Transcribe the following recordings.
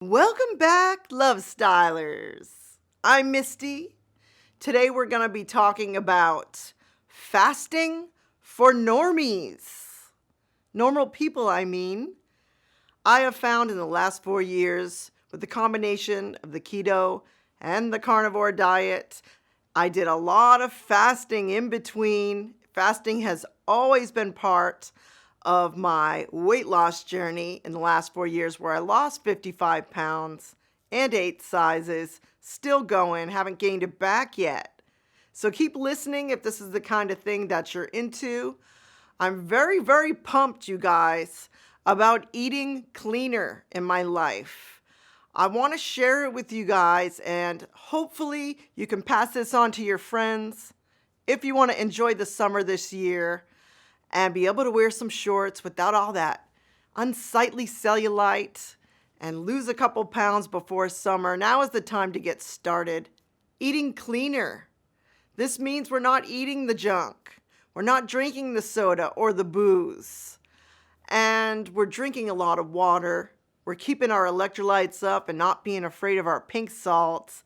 Welcome back, Love Stylers. I'm Misty. Today we're going to be talking about fasting for normies. Normal people, I mean. I have found in the last 4 years, with the combination of the keto and the carnivore diet, I did a lot of fasting in between. Fasting has always been part of my weight loss journey in the last 4 years, where I lost 55 pounds and 8 sizes, still going, haven't gained it back yet. So keep listening if this is the kind of thing that you're into. I'm very, very pumped, you guys, about eating cleaner in my life. I want to share it with you guys, and hopefully you can pass this on to your friends if you want to enjoy the summer this year and be able to wear some shorts without all that unsightly cellulite and lose a couple pounds before summer. Now is the time to get started eating cleaner. This means we're not eating the junk. We're not drinking the soda or the booze. And we're drinking a lot of water. We're keeping our electrolytes up and not being afraid of our pink salts.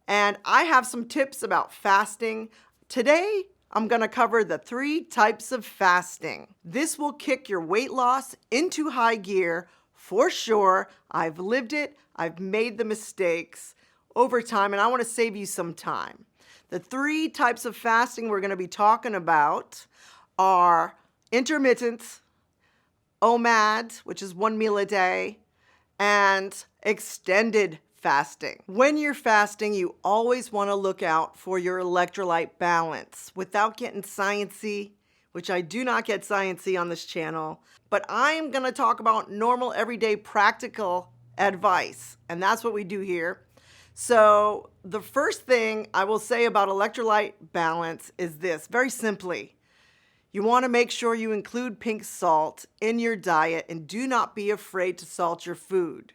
And I have some tips about fasting. Today, I'm going to cover the 3 types of fasting. This will kick your weight loss into high gear for sure. I've lived it. I've made the mistakes over time, and I want to save you some time. The 3 types of fasting we're going to be talking about are intermittent, OMAD, which is 1 meal a day, and extended fasting. When you're fasting, you always want to look out for your electrolyte balance without getting sciencey, which I do not get sciencey on this channel, but I'm going to talk about normal, everyday, practical advice, and that's what we do here. So the first thing I will say about electrolyte balance is this, very simply. You want to make sure you include pink salt in your diet and do not be afraid to salt your food.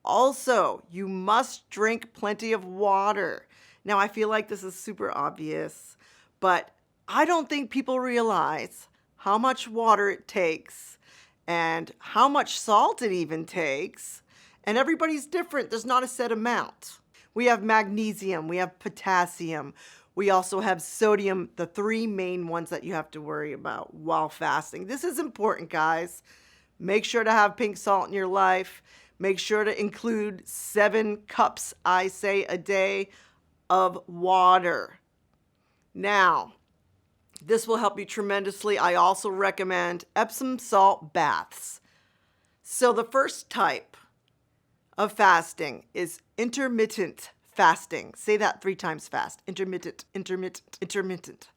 Also, you must drink plenty of water. Now, I feel like this is super obvious, but I don't think people realize how much water it takes and how much salt it even takes. And everybody's different. There's not a set amount. We have magnesium, we have potassium, we also have sodium, the 3 main ones that you have to worry about while fasting. This is important, guys. Make sure to have pink salt in your life. Make sure to include 7 cups, I say, a day of water. Now, this will help you tremendously. I also recommend Epsom salt baths. So the first type of fasting is intermittent fasting. Say that 3 times fast. Intermittent, intermittent, intermittent.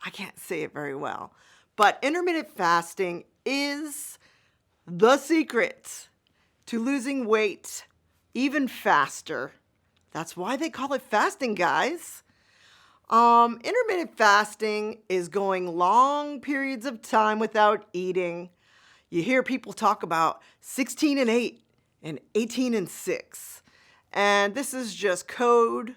I can't say it very well. But intermittent fasting is the secret to losing weight even faster. That's why they call it fasting, guys. Intermittent fasting is going long periods of time without eating. You hear people talk about 16 and 8 and 18 and 6. And this is just code,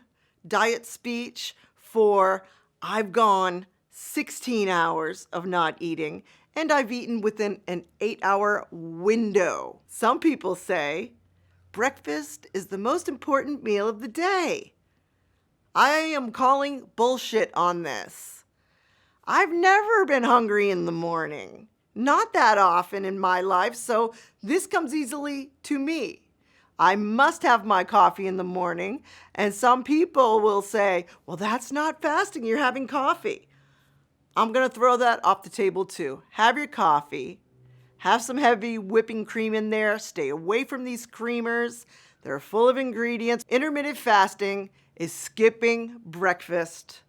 diet speech for I've gone 16 hours of not eating, and I've eaten within an 8-hour window. Some people say breakfast is the most important meal of the day. I am calling bullshit on this. I've never been hungry in the morning. Not that often in my life, so this comes easily to me. I must have my coffee in the morning, and some people will say, well, that's not fasting, you're having coffee. I'm going to throw that off the table too. Have your coffee. Have some heavy whipping cream in there. Stay away from these creamers. They're full of ingredients. Intermittent fasting is skipping breakfast.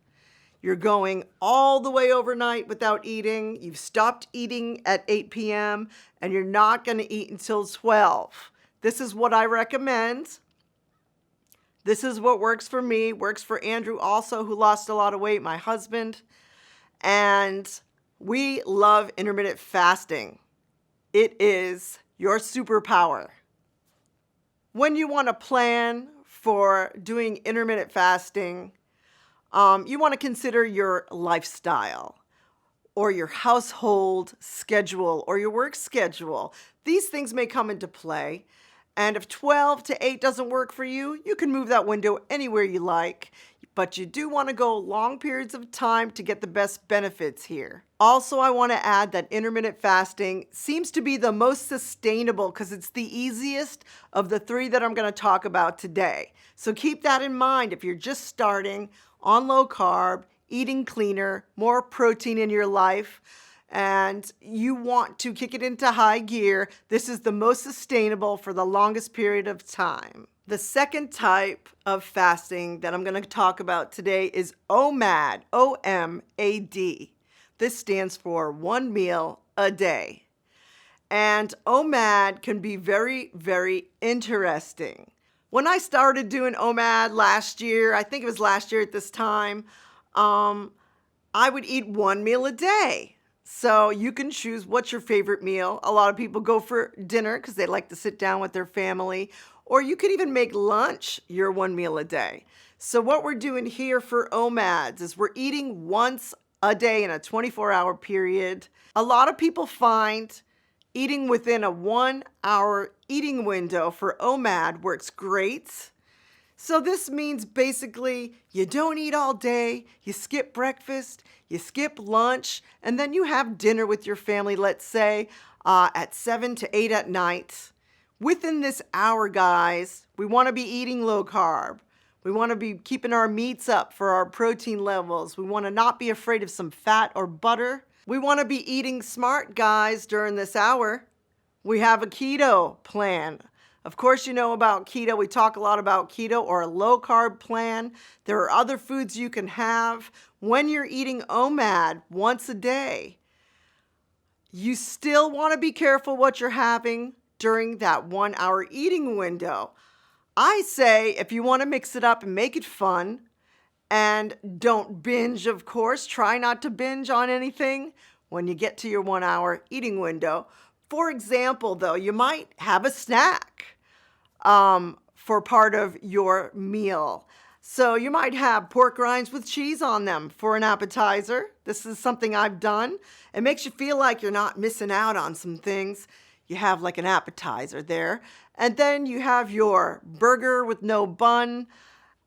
You're going all the way overnight without eating. You've stopped eating at 8 p.m. and you're not going to eat until 12. This is what I recommend. This is what works for me, works for Andrew also, who lost a lot of weight, my husband. And we love intermittent fasting. It is your superpower. When you want to plan for doing intermittent fasting, you want to consider your lifestyle or your household schedule or your work schedule. These things may come into play. And if 12 to 8 doesn't work for you, you can move that window anywhere you like. But you do want to go long periods of time to get the best benefits here. Also, I want to add that intermittent fasting seems to be the most sustainable because it's the easiest of the three that I'm going to talk about today. So keep that in mind if you're just starting on low carb, eating cleaner, more protein in your life, and you want to kick it into high gear. This is the most sustainable for the longest period of time. The second type of fasting that I'm going to talk about today is OMAD, O-M-A-D. This stands for 1 meal a day. And OMAD can be very, very interesting. When I started doing OMAD last year, I think it was last year at this time, I would eat 1 meal a day. So you can choose what's your favorite meal. A lot of people go for dinner because they like to sit down with their family. Or you could even make lunch your 1 meal a day. So what we're doing here for OMADs is we're eating once a day in a 24-hour period. A lot of people find eating within a 1-hour eating window for OMAD works great. So this means basically you don't eat all day, you skip breakfast, you skip lunch, and then you have dinner with your family, let's say at 7 to 8 at night. Within this hour, guys, we want to be eating low carb. We want to be keeping our meats up for our protein levels. We want to not be afraid of some fat or butter. We want to be eating smart, guys, during this hour. We have a keto plan. Of course, you know about keto. We talk a lot about keto or a low carb plan. There are other foods you can have when you're eating OMAD once a day. You still want to be careful what you're having during that 1-hour eating window. I say if you want to mix it up and make it fun, and don't binge, of course. Try not to binge on anything when you get to your 1-hour eating window. For example, though, you might have a snack for part of your meal. So you might have pork rinds with cheese on them for an appetizer. This is something I've done. It makes you feel like you're not missing out on some things. You have like an appetizer there. And then you have your burger with no bun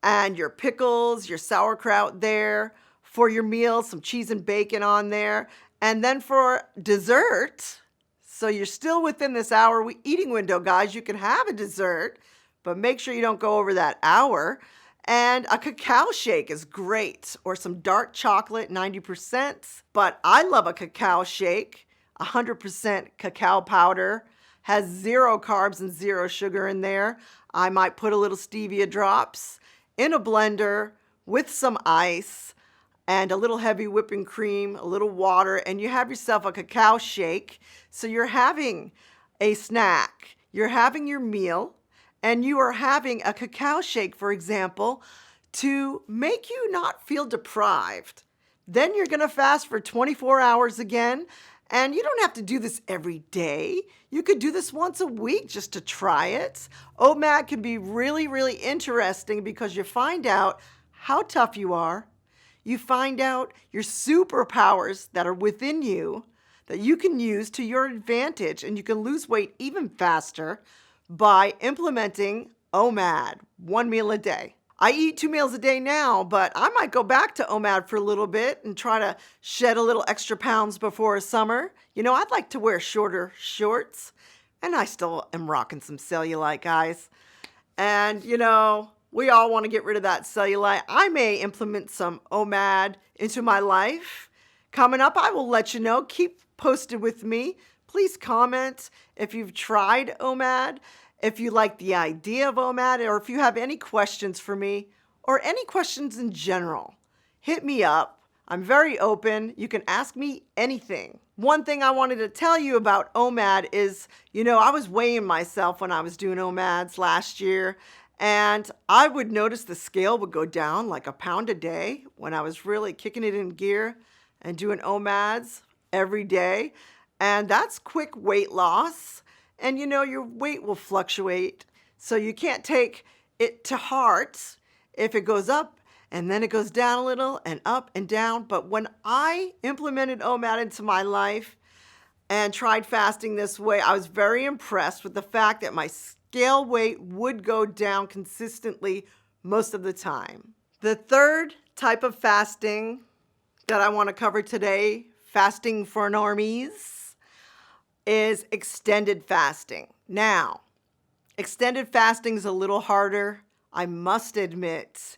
and your pickles, your sauerkraut there for your meal, some cheese and bacon on there. And then for dessert, so you're still within this hour eating window, guys. You can have a dessert, but make sure you don't go over that hour. And a cacao shake is great, or some dark chocolate, 90%. But I love a cacao shake. 100% cacao powder, has 0 carbs and 0 sugar in there. I might put a little stevia drops in a blender with some ice and a little heavy whipping cream, a little water, and you have yourself a cacao shake. So you're having a snack, you're having your meal, and you are having a cacao shake, for example, to make you not feel deprived. Then you're going to fast for 24 hours again. And you don't have to do this every day. You could do this once a week just to try it. OMAD can be really, really interesting because you find out how tough you are. You find out your superpowers that are within you that you can use to your advantage, and you can lose weight even faster by implementing OMAD, 1 meal a day. I eat 2 meals a day now, but I might go back to OMAD for a little bit and try to shed a little extra pounds before summer. You know, I'd like to wear shorter shorts, and I still am rocking some cellulite, guys. And, you know, we all want to get rid of that cellulite. I may implement some OMAD into my life. Coming up, I will let you know. Keep posted with me. Please comment if you've tried OMAD, if you like the idea of OMAD, or if you have any questions for me, or any questions in general. Hit me up. I'm very open. You can ask me anything. One thing I wanted to tell you about OMAD is, you know, I was weighing myself when I was doing OMADs last year, and I would notice the scale would go down like a pound a day when I was really kicking it in gear and doing OMADs every day. And that's quick weight loss. And you know, your weight will fluctuate. So you can't take it to heart if it goes up and then it goes down a little and up and down. But when I implemented OMAD into my life and tried fasting this way, I was very impressed with the fact that my scale weight would go down consistently most of the time. The third type of fasting that I want to cover today, fasting for normies, is extended fasting. Now, extended fasting is a little harder, I must admit.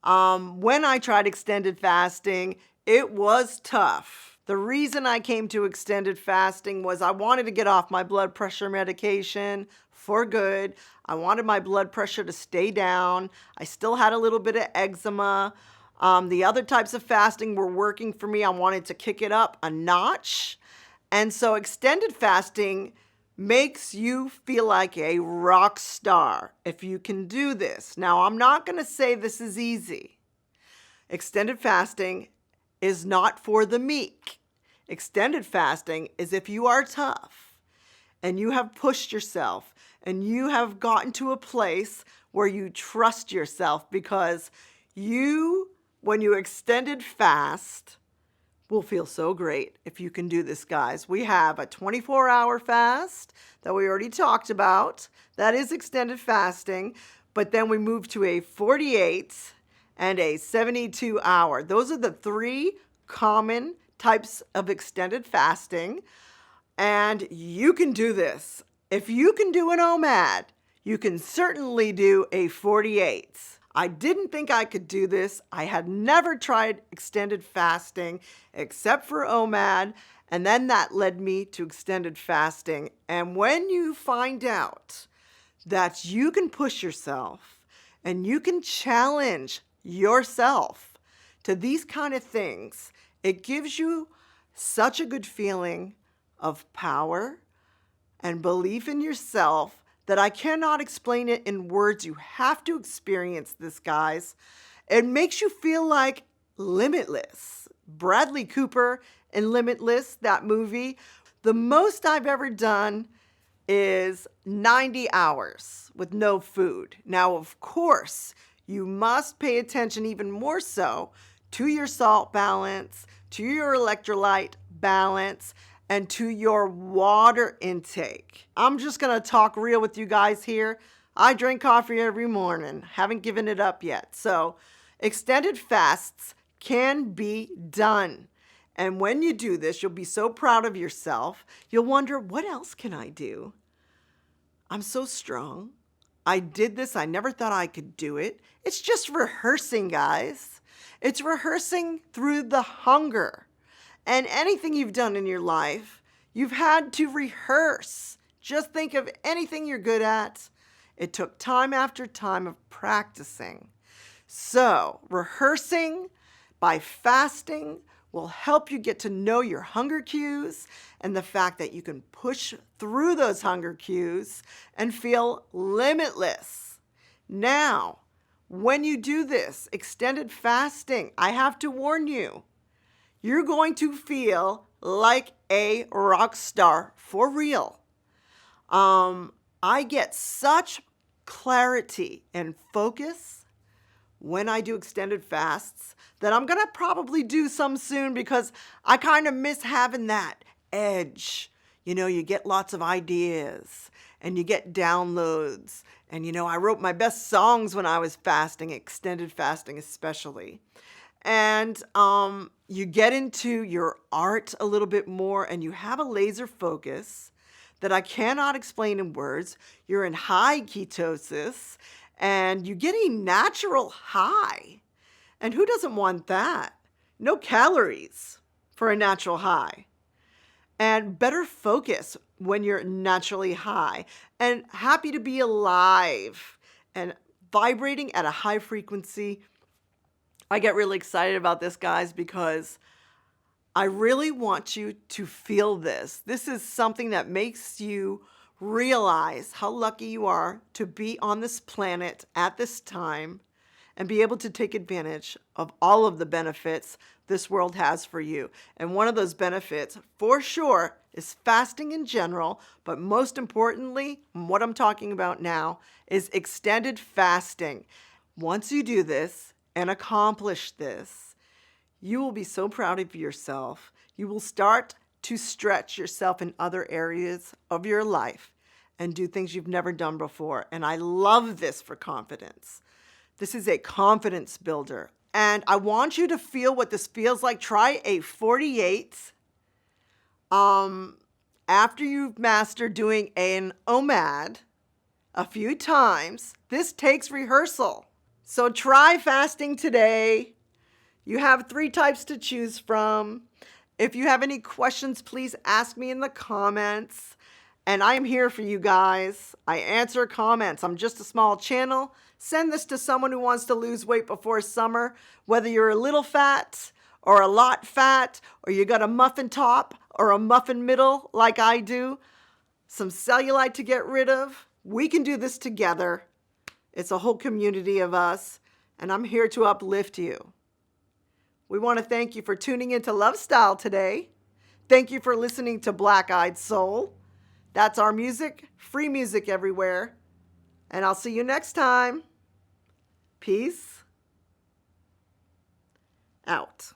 When I tried extended fasting, it was tough. The reason I came to extended fasting was I wanted to get off my blood pressure medication for good. I wanted my blood pressure to stay down. I still had a little bit of eczema. The other types of fasting were working for me. I wanted to kick it up a notch. And so extended fasting makes you feel like a rock star if you can do this. Now, I'm not going to say this is easy. Extended fasting is not for the meek. Extended fasting is if you are tough and you have pushed yourself and you have gotten to a place where you trust yourself, because when you extended fast, will feel so great if you can do this, guys. We have a 24-hour fast that we already talked about. That is extended fasting. But then we move to a 48 and a 72-hour. Those are the three common types of extended fasting. And you can do this. If you can do an OMAD, you can certainly do a 48. I didn't think I could do this. I had never tried extended fasting except for OMAD, and then that led me to extended fasting. And when you find out that you can push yourself and you can challenge yourself to these kind of things, it gives you such a good feeling of power and belief in yourself that I cannot explain it in words. You have to experience this, guys. It makes you feel like limitless. Bradley Cooper in Limitless, that movie. The most I've ever done is 90 hours with no food. Now, of course, you must pay attention even more so to your salt balance, to your electrolyte balance, and to your water intake. I'm just gonna talk real with you guys here. I drink coffee every morning, haven't given it up yet. So extended fasts can be done. And when you do this, you'll be so proud of yourself. You'll wonder, what else can I do? I'm so strong. I did this. I never thought I could do it. It's just rehearsing, guys. It's rehearsing through the hunger. And anything you've done in your life, you've had to rehearse. Just think of anything you're good at. It took time after time of practicing. So, rehearsing by fasting will help you get to know your hunger cues and the fact that you can push through those hunger cues and feel limitless. Now, when you do this extended fasting, I have to warn you, you're going to feel like a rock star for real. I get such clarity and focus when I do extended fasts that I'm going to probably do some soon, because I kind of miss having that edge. You know, you get lots of ideas and you get downloads. And, you know, I wrote my best songs when I was fasting, extended fasting especially. And you get into your art a little bit more and you have a laser focus that I cannot explain in words. You're in high ketosis and you get a natural high. And who doesn't want that? No calories for a natural high. And better focus when you're naturally high and happy to be alive and vibrating at a high frequency. I get really excited about this, guys, because I really want you to feel this. This is something that makes you realize how lucky you are to be on this planet at this time and be able to take advantage of all of the benefits this world has for you. And one of those benefits, for sure, is fasting in general, but most importantly, what I'm talking about now is extended fasting. Once you do this and accomplish this, you will be so proud of yourself. You will start to stretch yourself in other areas of your life. and do things you've never done before. And I love this for confidence. This is a confidence builder. And I want you to feel what this feels like. Try a 48 after you've mastered doing an OMAD a few times. This takes rehearsal. So try fasting today. You have 3 types to choose from. If you have any questions, please ask me in the comments. And I'm here for you guys. I answer comments. I'm just a small channel. Send this to someone who wants to lose weight before summer, whether you're a little fat or a lot fat, or you got a muffin top or a muffin middle like I do, some cellulite to get rid of. We can do this together. It's a whole community of us, and I'm here to uplift you. We want to thank you for tuning into Love Style today. Thank you for listening to Black Eyed Soul. That's our music, free music everywhere. And I'll see you next time. Peace out.